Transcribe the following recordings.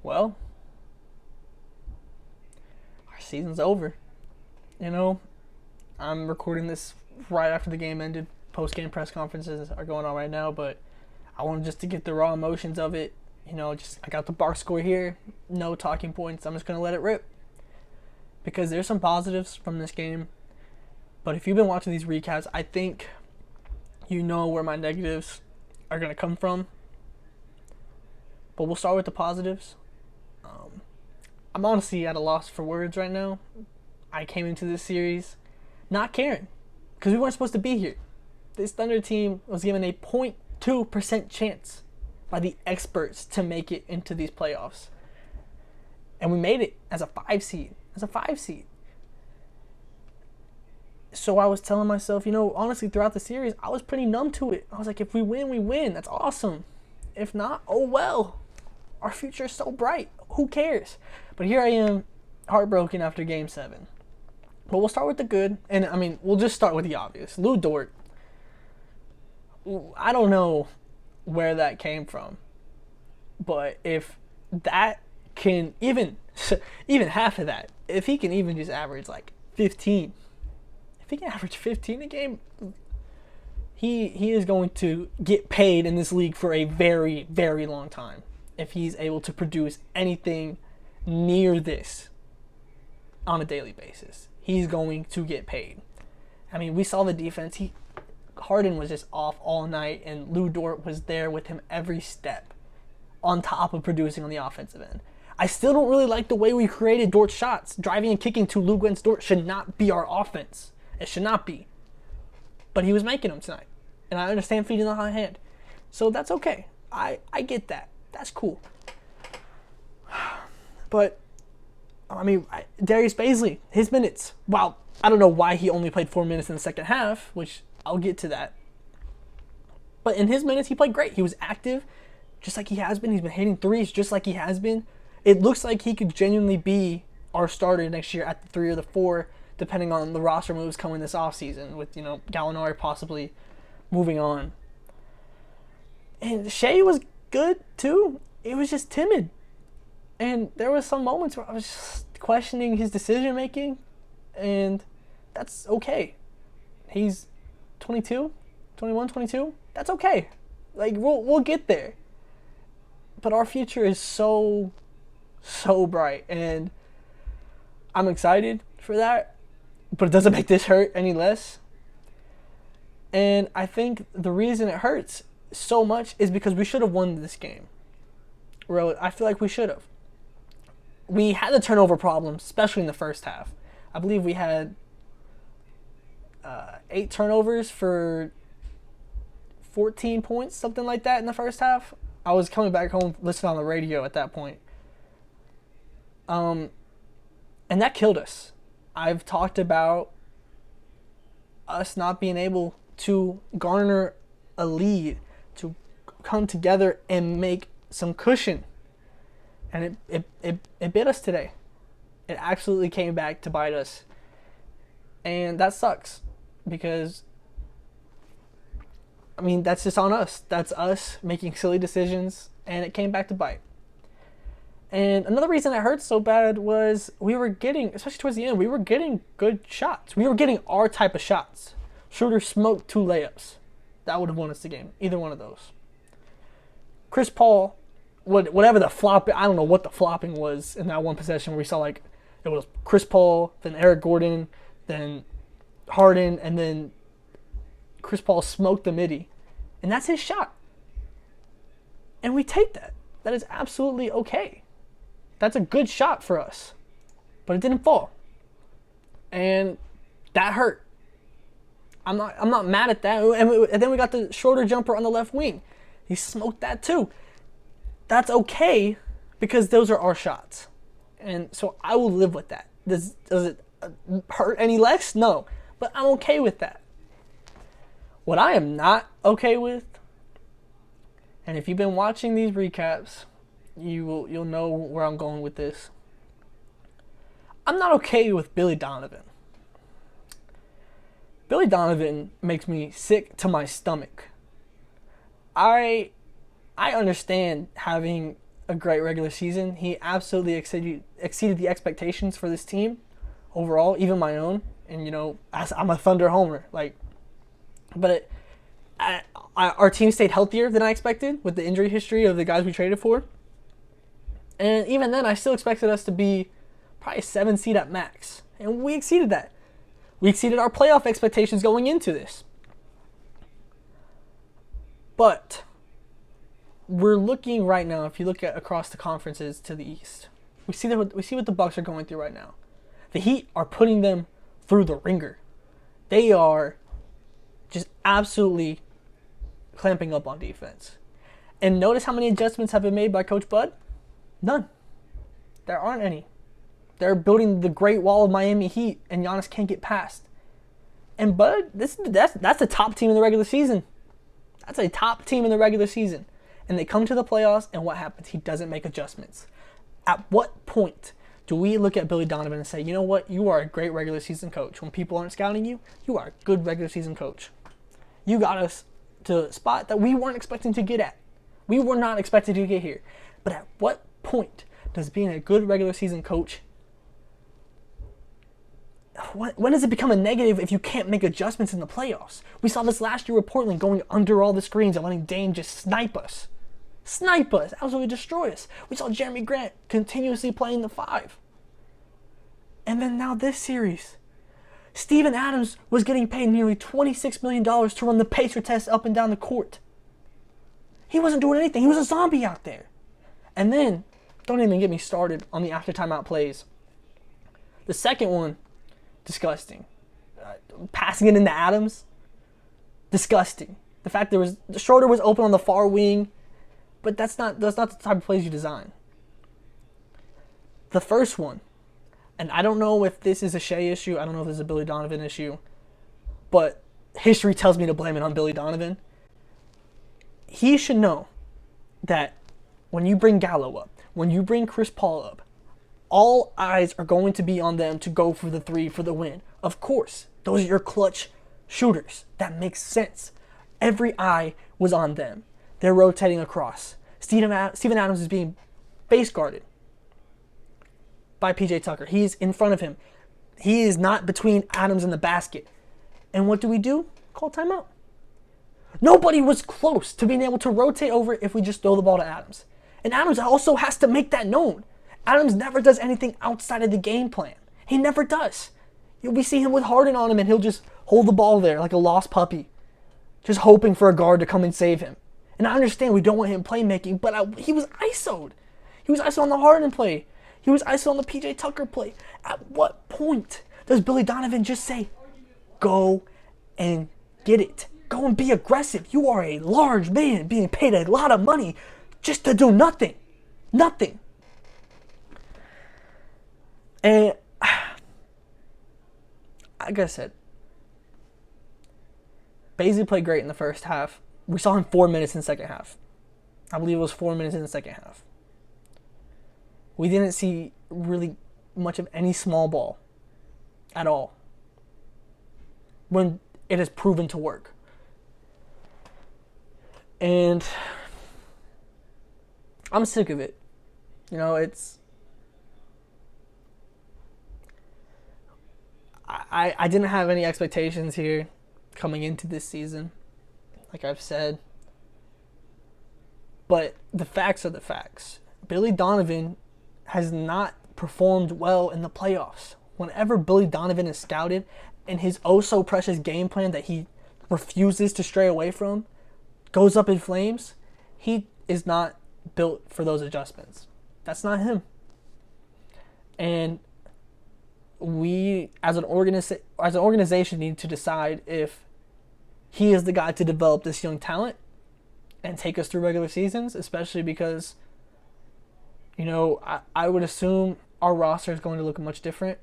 Well, our season's over. You know, I'm recording this right after the game ended. Post-game press conferences are going on right now, but I wanted just to get the raw emotions of it. Just I got the box score here, no talking points. I'm just gonna let it rip because there's some positives from this game. But if you've been watching these recaps, I think you know where my negatives are gonna come from. But we'll start with the positives. I'm honestly at a loss for words right now. I came into this series not caring because we weren't supposed to be here. This Thunder team was given a 0.2% chance by the experts to make it into these playoffs. And we made it as a 5 seed. So I was telling myself, honestly, throughout the series, I was pretty numb to it. I was like, if we win, we win. That's awesome. If not, oh well. Our future is so bright. Who cares? But here I am, heartbroken after Game 7. But we'll start with the good. And, we'll just start with the obvious. Lu Dort. I don't know where that came from. But if that can even half of that, if he can even just average like 15, if he can average 15 a game, he is going to get paid in this league for a very, very long time if he's able to produce anything near this on a daily basis. He's going to get paid. We saw the defense. Harden was just off all night, and Lu Dort was there with him every step on top of producing on the offensive end. I still don't really like the way we created Dort's shots. Driving and kicking to Lu Dort should not be our offense. It should not be. But he was making them tonight. And I understand feeding the hot hand. So that's okay. I get that. That's cool. But, Darius Bazley, his minutes. Wow, I don't know why he only played 4 minutes in the second half, which I'll get to that. But in his minutes, he played great. He was active, just like he has been. He's been hitting threes just like he has been. It looks like he could genuinely be our starter next year at the 3 or the 4, depending on the roster moves coming this offseason, with, Gallinari possibly moving on. And Shea was good, too. It was just timid. And there was some moments where I was just questioning his decision-making, and that's okay. He's 22, 21, 22. That's okay. We'll get there. But our future is so bright, and I'm excited for that, but it doesn't make this hurt any less. And I think the reason it hurts so much is because we should have won this game. Really, I feel like we should have. We had the turnover problem, especially in the first half. I believe we had 8 turnovers for 14 points, something like that in the first half. I was coming back home listening on the radio at that point. And that killed us. I've talked about us not being able to garner a lead, to come together and make some cushion. And it bit us today. It absolutely came back to bite us. And that sucks because, that's just on us. That's us making silly decisions, and it came back to bite. And another reason it hurt so bad was we were getting, especially towards the end, we were getting good shots. We were getting our type of shots. Schroeder smoked 2 layups. That would have won us the game. Either one of those. Chris Paul, whatever the flop, I don't know what the flopping was in that one possession where we saw it was Chris Paul, then Eric Gordon, then Harden, and then Chris Paul smoked the midi. And that's his shot. And we take that. That is absolutely okay. That's a good shot for us. But it didn't fall. And that hurt. I'm not mad at that. And then we got the Schroeder jumper on the left wing. He smoked that too. That's okay because those are our shots. And so I will live with that. Does it hurt any less? No. But I'm okay with that. What I am not okay with, and if you've been watching these recaps, you'll know where I'm going with this. I'm not okay with Billy Donovan. Billy Donovan makes me sick to my stomach. I understand having a great regular season. He absolutely exceeded the expectations for this team overall, even my own. And, you know, I'm a Thunder homer. But our team stayed healthier than I expected with the injury history of the guys we traded for. And even then, I still expected us to be probably a 7 seed at max. And we exceeded that. We exceeded our playoff expectations going into this. But we're looking right now, if you look at across the conferences to the East, we see what the Bucks are going through right now. The Heat are putting them through the ringer. They are just absolutely clamping up on defense. And notice how many adjustments have been made by Coach Bud? None. There aren't any. They're building the Great Wall of Miami Heat, and Giannis can't get past. And Bud, that's a top team in the regular season. That's a top team in the regular season. And they come to the playoffs, and what happens? He doesn't make adjustments. At what point do we look at Billy Donovan and say, you know what? You are a great regular season coach. When people aren't scouting you, you are a good regular season coach. You got us to a spot that we weren't expecting to get at. We were not expected to get here. But at what point does being a good regular season coach, when does it become a negative if you can't make adjustments in the playoffs? We saw this last year with Portland going under all the screens and letting Dame just snipe us, absolutely destroy us. We saw Jeremy Grant continuously playing the 5. And then now this series, Steven Adams was getting paid nearly $26 million to run the pacer test up and down the court. He wasn't doing anything. He was a zombie out there. And then, don't even get me started on the after timeout plays. The second one, disgusting. Passing it into Adams, disgusting. The fact Schroeder was open on the far wing, but that's not the type of plays you design. The first one, and I don't know if this is a Shea issue, I don't know if this is a Billy Donovan issue, but history tells me to blame it on Billy Donovan. He should know that when you bring Gallo up, when you bring Chris Paul up, all eyes are going to be on them to go for the 3 for the win. Of course, those are your clutch shooters. That makes sense. Every eye was on them. They're rotating across. Steven Adams is being base guarded by PJ Tucker. He's in front of him. He is not between Adams and the basket. And what do? Call timeout. Nobody was close to being able to rotate over if we just throw the ball to Adams. And Adams also has to make that known. Adams never does anything outside of the game plan. He never does. We see him with Harden on him, and he'll just hold the ball there like a lost puppy, just hoping for a guard to come and save him. And I understand we don't want him playmaking, but he was ISO'd. He was ISO'd on the Harden play. He was ISO'd on the PJ Tucker play. At what point does Billy Donovan just say, go and get it? Go and be aggressive. You are a large man being paid a lot of money just to do nothing. Nothing. And like I said, Bazley played great in the first half. We saw him 4 minutes in the second half. I believe it was 4 minutes in the second half. We didn't see really much of any small ball at all when it has proven to work. And I'm sick of it. You know, I didn't have any expectations here coming into this season, like I've said. But the facts are the facts. Billy Donovan has not performed well in the playoffs. Whenever Billy Donovan is scouted and his oh-so-precious game plan that he refuses to stray away from goes up in flames, he is not built for those adjustments. That's not him. And we, as an organization, need to decide if he is the guy to develop this young talent and take us through regular seasons, especially because, you know, I would assume our roster is going to look much different,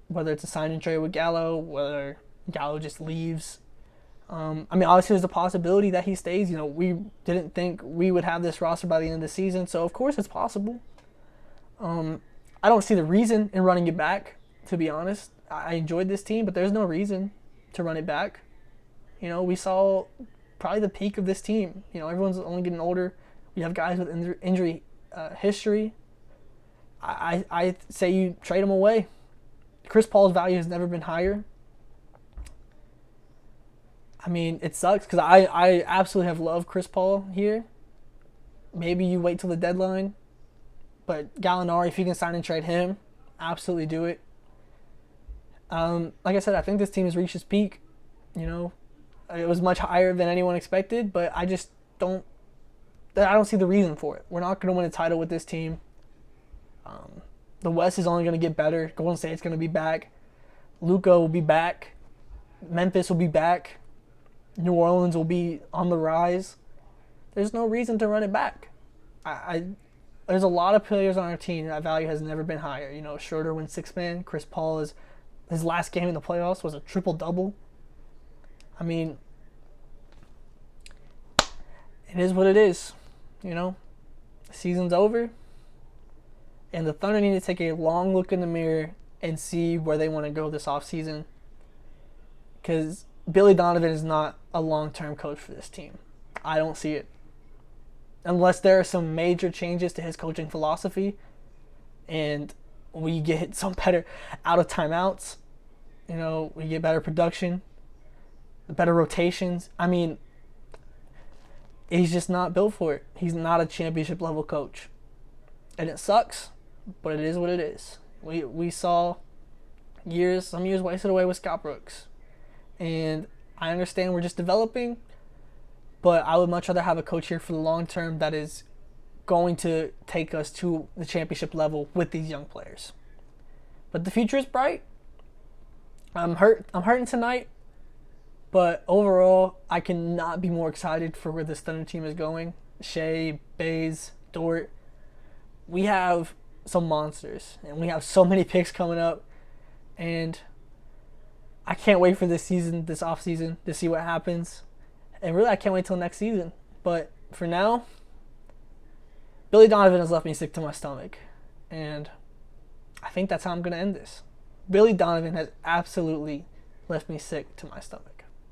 whether it's a sign and trade with Gallo, whether Gallo just leaves. I mean, obviously there's a possibility that he stays. You know, we didn't think we would have this roster by the end of the season, so of course it's possible. I don't see the reason in running it back, to be honest. I enjoyed this team, but there's no reason to run it back. You know, we saw probably the peak of this team. You know, everyone's only getting older. We have guys with injury history, I say you trade him away. Chris Paul's value has never been higher. I mean, it sucks because I absolutely have loved Chris Paul here. Maybe you wait till the deadline. But Gallinari, if you can sign and trade him, absolutely do it. Like I said, I think this team has reached its peak. You know, it was much higher than anyone expected, but I just don't see the reason for it. We're not going to win a title with this team. The West is only going to get better. Golden State's going to be back. Luka will be back. Memphis will be back. New Orleans will be on the rise. There's no reason to run it back. There's a lot of players on our team that value has never been higher. You know, Schroeder wins six-man. Chris Paul his last game in the playoffs was a triple-double. I mean, it is what it is. You know, the season's over. And the Thunder need to take a long look in the mirror and see where they want to go this offseason. Because Billy Donovan is not a long-term coach for this team. I don't see it. Unless there are some major changes to his coaching philosophy and we get some better out of timeouts, you know, we get better production, better rotations. I mean, he's just not built for it. He's not a championship level coach. And it sucks, but it is what it is. We saw some years wasted away with Scott Brooks. And I understand we're just developing, but I would much rather have a coach here for the long term that is going to take us to the championship level with these young players. But the future is bright. I'm hurting tonight, but overall, I cannot be more excited for where this Thunder team is going. Shea, Baze, Dort. We have some monsters, and we have so many picks coming up, and I can't wait for this off season, to see what happens. And really, I can't wait till next season. But for now, Billy Donovan has left me sick to my stomach. And I think that's how I'm going to end this. Billy Donovan has absolutely left me sick to my stomach.